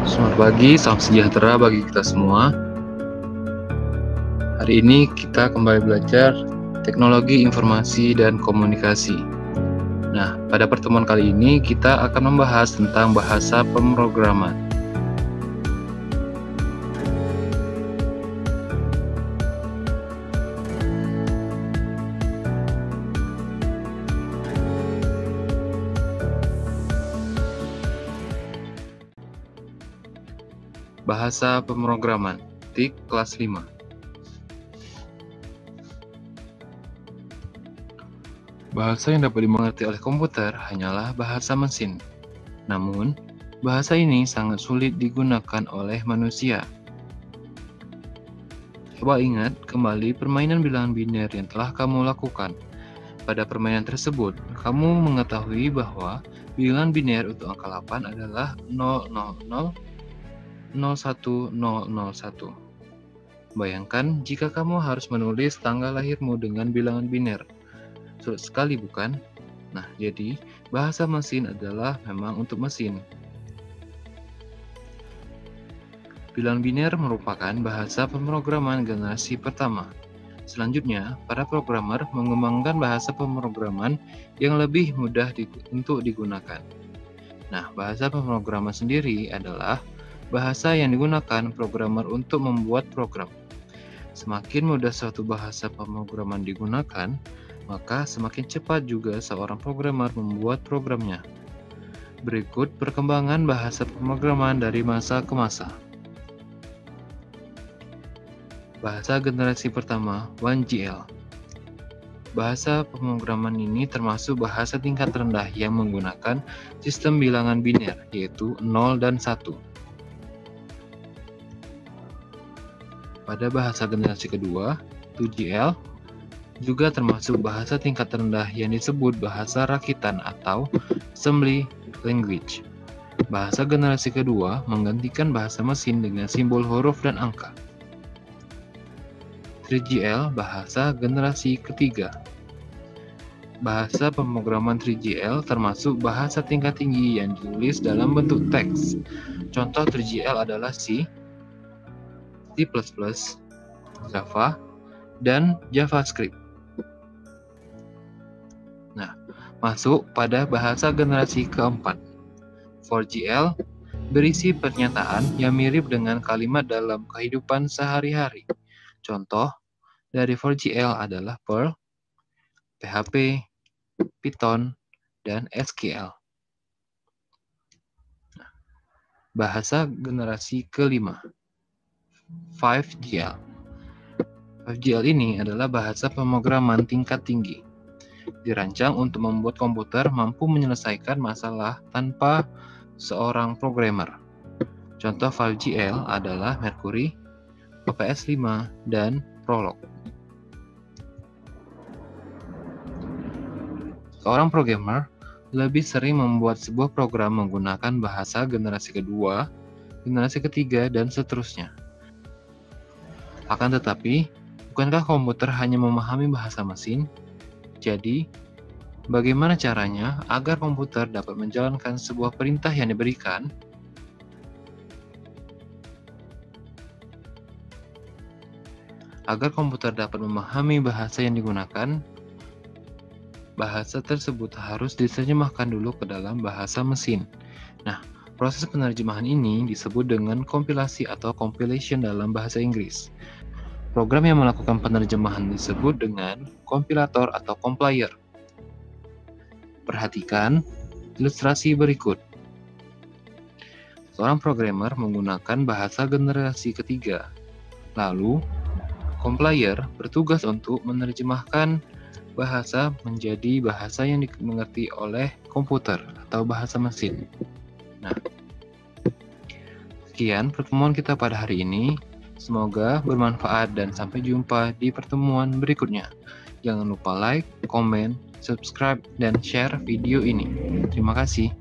Selamat pagi, salam sejahtera bagi kita semua. Hari ini kita kembali belajar teknologi informasi dan komunikasi. Nah, pada pertemuan kali ini kita akan membahas tentang bahasa pemrograman. Bahasa pemrograman, TIK kelas 5. Bahasa yang dapat dimengerti oleh komputer hanyalah bahasa mesin. Namun, bahasa ini sangat sulit digunakan oleh manusia. Coba ingat kembali permainan bilangan biner yang telah kamu lakukan. Pada permainan tersebut, kamu mengetahui bahwa bilangan biner untuk angka 8 adalah 000 01001. Bayangkan jika kamu harus menulis tanggal lahirmu dengan bilangan biner. Sulit sekali, bukan? Nah, jadi bahasa mesin adalah memang untuk mesin. Bilangan biner merupakan bahasa pemrograman generasi pertama. Selanjutnya, para programmer mengembangkan bahasa pemrograman yang lebih mudah untuk digunakan. Nah, bahasa pemrograman sendiri adalah bahasa yang digunakan programmer untuk membuat program. Semakin mudah suatu bahasa pemrograman digunakan, maka semakin cepat juga seorang programmer membuat programnya. Berikut perkembangan bahasa pemrograman dari masa ke masa. Bahasa generasi pertama, 1GL. Bahasa pemrograman ini termasuk bahasa tingkat rendah yang menggunakan sistem bilangan biner, yaitu 0 dan 1. Pada bahasa generasi kedua, 2GL, juga termasuk bahasa tingkat rendah yang disebut bahasa rakitan atau assembly language. Bahasa generasi kedua menggantikan bahasa mesin dengan simbol huruf dan angka. 3GL, bahasa generasi ketiga. Bahasa pemrograman 3GL termasuk bahasa tingkat tinggi yang ditulis dalam bentuk teks. Contoh 3GL adalah C++, Java, dan JavaScript. Nah, masuk pada bahasa generasi keempat. 4GL berisi pernyataan yang mirip dengan kalimat dalam kehidupan sehari-hari. Contoh dari 4GL adalah Perl, PHP, Python, dan SQL. Bahasa generasi kelima, 5GL. 5GL ini adalah bahasa pemrograman tingkat tinggi. Dirancang untuk membuat komputer mampu menyelesaikan masalah tanpa seorang programmer. Contoh 5GL adalah Mercury, OPS 5, dan Prolog. Seorang programmer lebih sering membuat sebuah program menggunakan bahasa generasi kedua, generasi ketiga, dan seterusnya. Akan tetapi, bukankah komputer hanya memahami bahasa mesin? Jadi, bagaimana caranya agar komputer dapat menjalankan sebuah perintah yang diberikan? Agar komputer dapat memahami bahasa yang digunakan, bahasa tersebut harus diterjemahkan dulu ke dalam bahasa mesin. Nah, proses penerjemahan ini disebut dengan kompilasi atau compilation dalam bahasa Inggris. Program yang melakukan penerjemahan disebut dengan kompilator atau compiler. Perhatikan ilustrasi berikut. Seorang programmer menggunakan bahasa generasi ketiga. Lalu, compiler bertugas untuk menerjemahkan bahasa menjadi bahasa yang dimengerti oleh komputer atau bahasa mesin. Nah, sekian pertemuan kita pada hari ini. Semoga bermanfaat dan sampai jumpa di pertemuan berikutnya. Jangan lupa like, komen, subscribe, dan share video ini. Terima kasih.